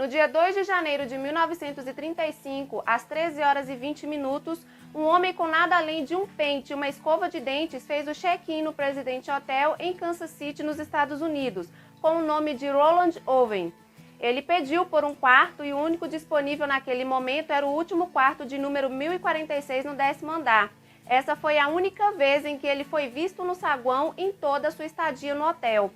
dia 2 de janeiro de 1935, às 13 horas e 20 minutos, um homem com nada além de um pente e uma escova de dentes fez o check-in no Presidente Hotel em Kansas City, nos Estados Unidos, com o nome de Roland Owen. Ele pediu por um quarto e o único disponível naquele momento era o último quarto de número 1046 no 10º andar. Essa foi a única vez em que ele foi visto no saguão em toda a sua estadia no hotel.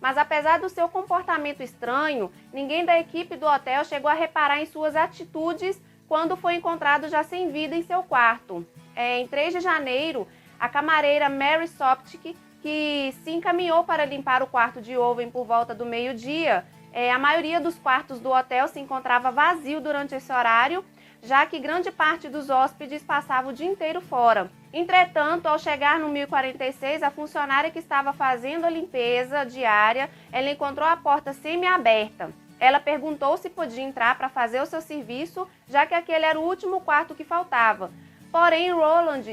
Mas apesar do seu comportamento estranho, ninguém da equipe do hotel chegou a reparar em suas atitudes quando foi encontrado já sem vida em seu quarto. Em 3 de janeiro, a camareira Mary Sopcich, que se encaminhou para limpar o quarto de Owen por volta do meio-dia, a maioria dos quartos do hotel se encontrava vazio durante esse horário, já que grande parte dos hóspedes passava o dia inteiro fora. Entretanto, ao chegar no 1046, a funcionária que estava fazendo a limpeza diária, ela encontrou a porta semi-aberta. Ela perguntou se podia entrar para fazer o seu serviço, já que aquele era o último quarto que faltava. Porém, Roland,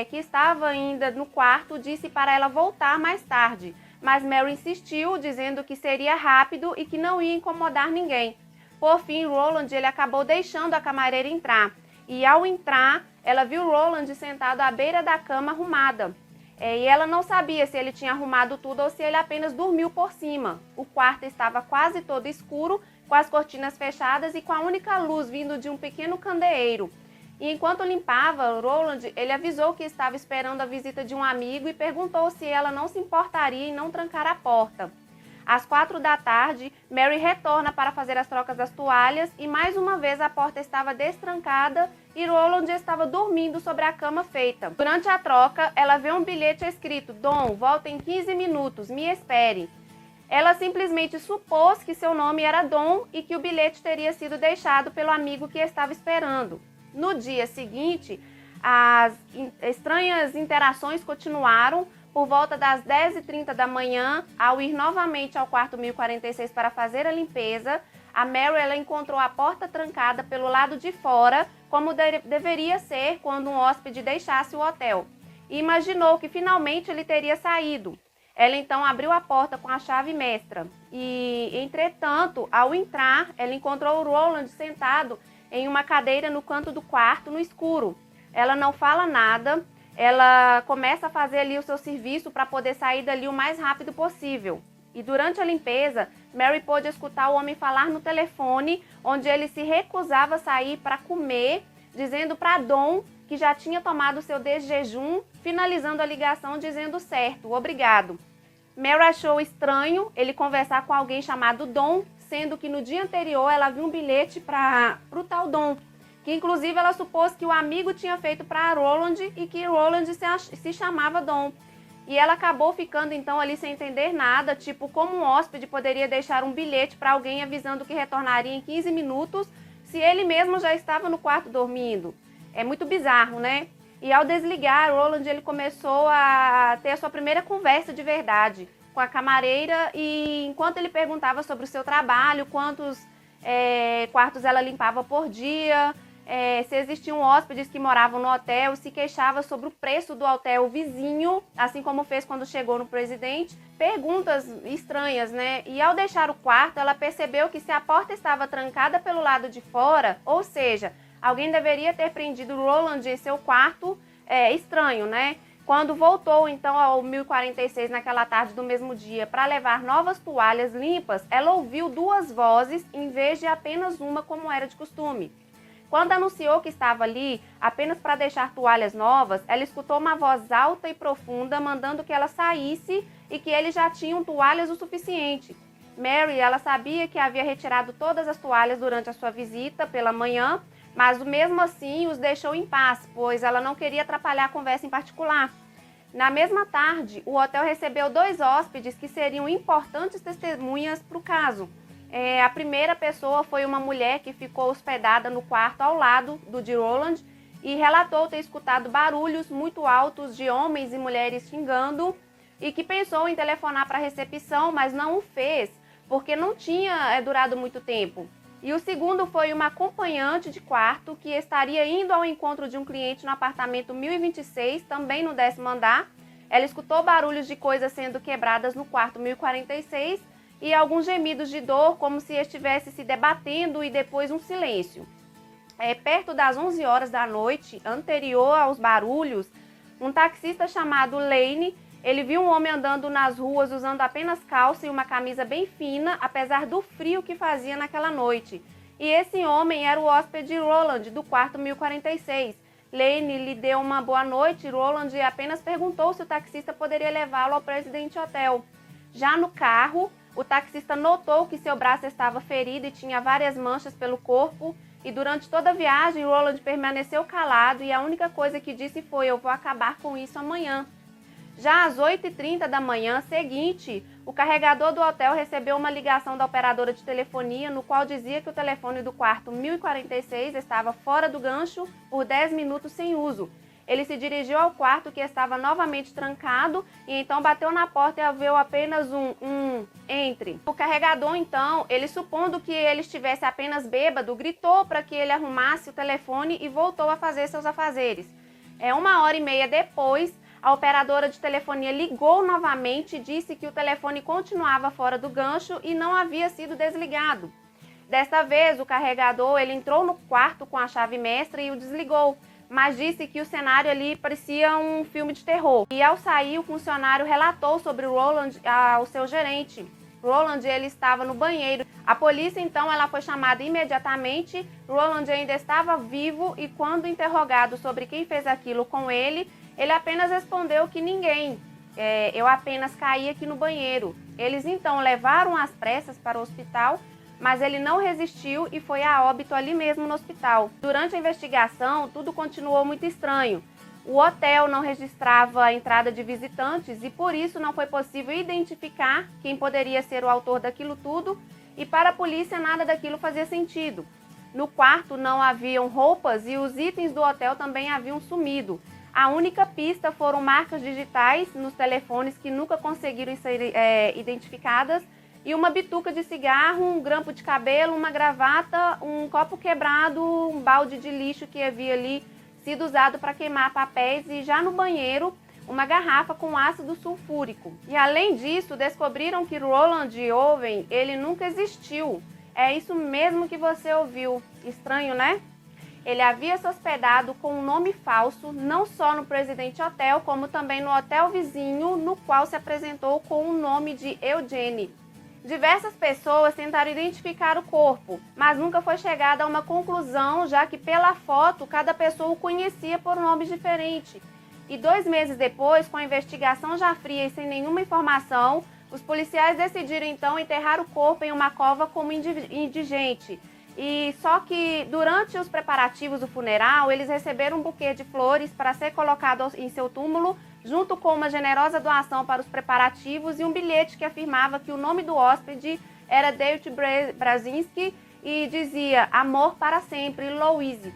que estava ainda no quarto, disse para ela voltar mais tarde, mas Mary insistiu, dizendo que seria rápido e que não ia incomodar ninguém. Por fim, Roland ele acabou deixando a camareira entrar. E ao entrar, ela viu Roland sentado à beira da cama arrumada. E ela não sabia se ele tinha arrumado tudo ou se ele apenas dormiu por cima. O quarto estava quase todo escuro, com as cortinas fechadas e com a única luz vindo de um pequeno candeeiro. E enquanto limpava, Roland ele avisou que estava esperando a visita de um amigo e perguntou se ela não se importaria em não trancar a porta. Às 4 da tarde, Mary retorna para fazer as trocas das toalhas e mais uma vez a porta estava destrancada e Roland estava dormindo sobre a cama feita. Durante a troca, ela vê um bilhete escrito: Dom, volta em 15 minutos, me espere. Ela simplesmente supôs que seu nome era Dom e que o bilhete teria sido deixado pelo amigo que estava esperando. No dia seguinte, as estranhas interações continuaram. Por volta das 10h30 da manhã, ao ir novamente ao quarto 1046 para fazer a limpeza, a Mary ela encontrou a porta trancada pelo lado de fora, como deveria ser quando um hóspede deixasse o hotel, e imaginou que finalmente ele teria saído. Ela então abriu a porta com a chave mestra e, entretanto, ao entrar, ela encontrou o Roland sentado em uma cadeira no canto do quarto, no escuro. Ela não fala nada. Ela começa a fazer ali o seu serviço para poder sair dali o mais rápido possível. E durante a limpeza, Mary pôde escutar o homem falar no telefone, onde ele se recusava a sair para comer, dizendo para Dom que já tinha tomado seu desjejum, finalizando a ligação dizendo certo, obrigado. Mary achou estranho ele conversar com alguém chamado Dom, sendo que no dia anterior ela viu um bilhete para o tal Dom, que inclusive ela supôs que o amigo tinha feito para Roland e que Roland se chamava Dom. E ela acabou ficando então ali sem entender nada, tipo como um hóspede poderia deixar um bilhete para alguém avisando que retornaria em 15 minutos se ele mesmo já estava no quarto dormindo. É muito bizarro, né? E ao desligar, Roland ele começou a ter a sua primeira conversa de verdade com a camareira e enquanto ele perguntava sobre o seu trabalho, quantos quartos ela limpava por dia, se existiam hóspedes que moravam no hotel, se queixava sobre o preço do hotel vizinho, assim como fez quando chegou no Presidente. Perguntas estranhas, né? E ao deixar o quarto, ela percebeu que se a porta estava trancada pelo lado de fora, ou seja, alguém deveria ter prendido Roland em seu quarto, estranho, né? Quando voltou então ao 1046 naquela tarde do mesmo dia para levar novas toalhas limpas, ela ouviu 2 vozes em vez de apenas uma como era de costume. Quando anunciou que estava ali apenas para deixar toalhas novas, ela escutou uma voz alta e profunda mandando que ela saísse e que eles já tinham toalhas o suficiente. Mary, ela sabia que havia retirado todas as toalhas durante a sua visita pela manhã, mas mesmo assim os deixou em paz, pois ela não queria atrapalhar a conversa em particular. Na mesma tarde, o hotel recebeu 2 hóspedes que seriam importantes testemunhas para o caso. A primeira pessoa foi uma mulher que ficou hospedada no quarto ao lado do de Roland e relatou ter escutado barulhos muito altos de homens e mulheres xingando e que pensou em telefonar para a recepção, mas não o fez porque não tinha durado muito tempo. E o segundo foi uma acompanhante de quarto que estaria indo ao encontro de um cliente no apartamento 1026, também no 10º andar. Ela escutou barulhos de coisas sendo quebradas no quarto 1046 e alguns gemidos de dor, como se estivesse se debatendo, e depois um silêncio. Perto das 11 horas da noite, anterior aos barulhos, um taxista chamado Lane, ele viu um homem andando nas ruas usando apenas calça e uma camisa bem fina, apesar do frio que fazia naquela noite. E esse homem era o hóspede Roland, do quarto 1046. Lane lhe deu uma boa noite e Roland apenas perguntou se o taxista poderia levá-lo ao Presidente Hotel. Já no carro, o taxista notou que seu braço estava ferido e tinha várias manchas pelo corpo, e durante toda a viagem, Roland permaneceu calado e a única coisa que disse foi: "Eu vou acabar com isso amanhã". Já às 8h30 da manhã seguinte, o carregador do hotel recebeu uma ligação da operadora de telefonia, no qual dizia que o telefone do quarto 1046 estava fora do gancho por 10 minutos sem uso. Ele se dirigiu ao quarto, que estava novamente trancado, e então bateu na porta e viu apenas entre. O carregador, então, ele supondo que ele estivesse apenas bêbado, gritou para que ele arrumasse o telefone e voltou a fazer seus afazeres. 1h30 depois, a operadora de telefonia ligou novamente e disse que o telefone continuava fora do gancho e não havia sido desligado. Desta vez, o carregador ele entrou no quarto com a chave mestra e o desligou, mas disse que o cenário ali parecia um filme de terror. E ao sair, o funcionário relatou sobre o Roland ao seu gerente. Roland ele estava no banheiro. A polícia então ela foi chamada imediatamente. Roland ainda estava vivo e quando interrogado sobre quem fez aquilo com ele apenas respondeu que ninguém. Eu apenas caí aqui no banheiro. Eles então levaram às pressas para o hospital, mas ele não resistiu e foi a óbito ali mesmo no hospital. Durante a investigação, tudo continuou muito estranho. O hotel não registrava a entrada de visitantes e por isso não foi possível identificar quem poderia ser o autor daquilo tudo, e para a polícia nada daquilo fazia sentido. No quarto não haviam roupas e os itens do hotel também haviam sumido. A única pista foram marcas digitais nos telefones que nunca conseguiram ser identificadas, e uma bituca de cigarro, um grampo de cabelo, uma gravata, um copo quebrado, um balde de lixo que havia ali sido usado para queimar papéis, e já no banheiro, uma garrafa com ácido sulfúrico. E além disso, descobriram que Roland Owen, ele nunca existiu. É isso mesmo que você ouviu. Estranho, né? Ele havia se hospedado com um nome falso, não só no Presidente Hotel, como também no hotel vizinho, no qual se apresentou com o nome de Eugene. Diversas pessoas tentaram identificar o corpo, mas nunca foi chegada a uma conclusão, já que pela foto cada pessoa o conhecia por nomes diferentes. E 2 meses depois, com a investigação já fria e sem nenhuma informação, os policiais decidiram então enterrar o corpo em uma cova como indigente. E só que durante os preparativos do funeral, eles receberam um buquê de flores para ser colocado em seu túmulo, junto com uma generosa doação para os preparativos e um bilhete que afirmava que o nome do hóspede era David Brazinski e dizia "Amor para sempre, Louise".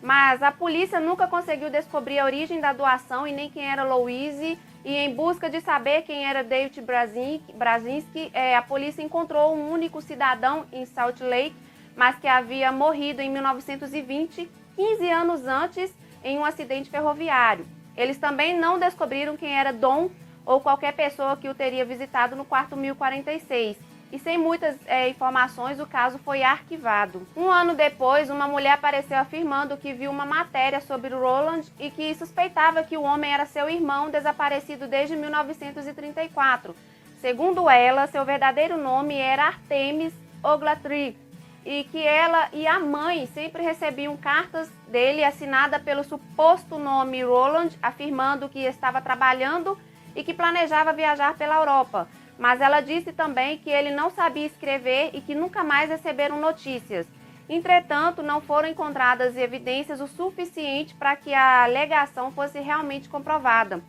Mas a polícia nunca conseguiu descobrir a origem da doação e nem quem era Louise, e em busca de saber quem era David Brazinski, a polícia encontrou um único cidadão em Salt Lake, mas que havia morrido em 1920, 15 anos antes, em um acidente ferroviário. Eles também não descobriram quem era Don ou qualquer pessoa que o teria visitado no quarto 1046. E sem muitas informações, o caso foi arquivado. 1 ano depois, uma mulher apareceu afirmando que viu uma matéria sobre o Roland e que suspeitava que o homem era seu irmão, desaparecido desde 1934. Segundo ela, seu verdadeiro nome era Artemis Ogletree, e que ela e a mãe sempre recebiam cartas dele assinada pelo suposto nome Roland, afirmando que estava trabalhando e que planejava viajar pela Europa. Mas ela disse também que ele não sabia escrever e que nunca mais receberam notícias. Entretanto, não foram encontradas evidências o suficiente para que a alegação fosse realmente comprovada.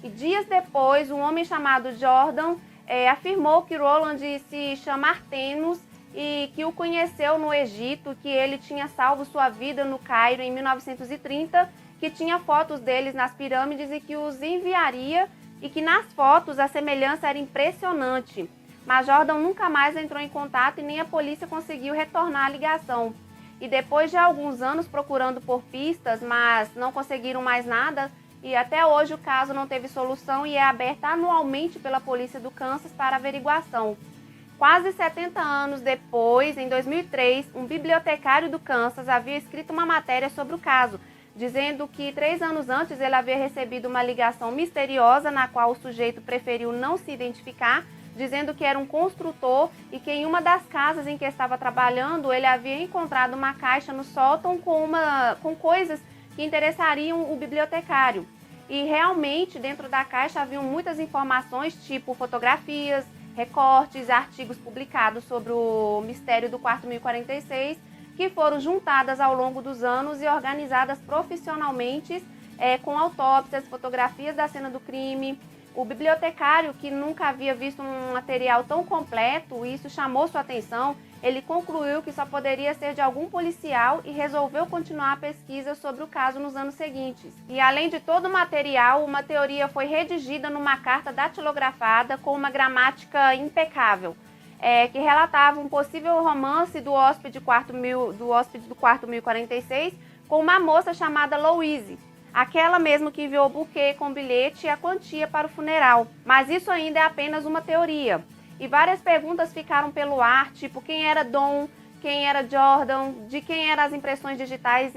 E dias depois, um homem chamado Jordan afirmou que Roland se chama Artemis e que o conheceu no Egito, que ele tinha salvo sua vida no Cairo em 1930, que tinha fotos deles nas pirâmides e que os enviaria, e que nas fotos a semelhança era impressionante. Mas Jordan nunca mais entrou em contato e nem a polícia conseguiu retornar a ligação. E depois de alguns anos procurando por pistas, mas não conseguiram mais nada, e até hoje o caso não teve solução e é aberto anualmente pela polícia do Kansas para averiguação. Quase 70 anos depois, em 2003, um bibliotecário do Kansas havia escrito uma matéria sobre o caso, dizendo que 3 anos antes ele havia recebido uma ligação misteriosa na qual o sujeito preferiu não se identificar, dizendo que era um construtor e que em uma das casas em que estava trabalhando ele havia encontrado uma caixa no sótão com coisas que interessariam o bibliotecário. E realmente dentro da caixa haviam muitas informações, tipo fotografias, recortes, artigos publicados sobre o mistério do quarto 1046, que foram juntadas ao longo dos anos e organizadas profissionalmente, com autópsias, fotografias da cena do crime. O bibliotecário, que nunca havia visto um material tão completo, isso chamou sua atenção, ele concluiu que só poderia ser de algum policial e resolveu continuar a pesquisa sobre o caso nos anos seguintes. E além de todo o material, uma teoria foi redigida numa carta datilografada com uma gramática impecável, que relatava um possível romance do hóspede do quarto 1046 com uma moça chamada Louise, aquela mesmo que enviou o buquê com o bilhete e a quantia para o funeral. Mas isso ainda é apenas uma teoria. E várias perguntas ficaram pelo ar, tipo quem era Dom, quem era Jordan, de quem eram as impressões digitais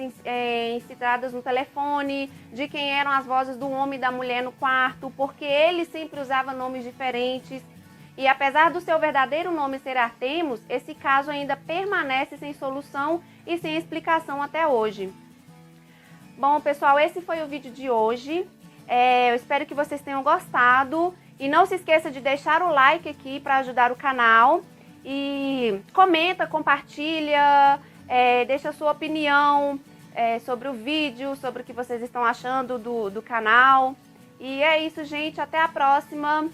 incitadas no telefone, de quem eram as vozes do homem e da mulher no quarto, porque ele sempre usava nomes diferentes. E apesar do seu verdadeiro nome ser Artemus, esse caso ainda permanece sem solução e sem explicação até hoje. Bom, pessoal, esse foi o vídeo de hoje. Eu espero que vocês tenham gostado. E não se esqueça de deixar o like aqui para ajudar o canal. E comenta, compartilha, deixa a sua opinião sobre o vídeo, sobre o que vocês estão achando do canal. E é isso, gente. Até a próxima.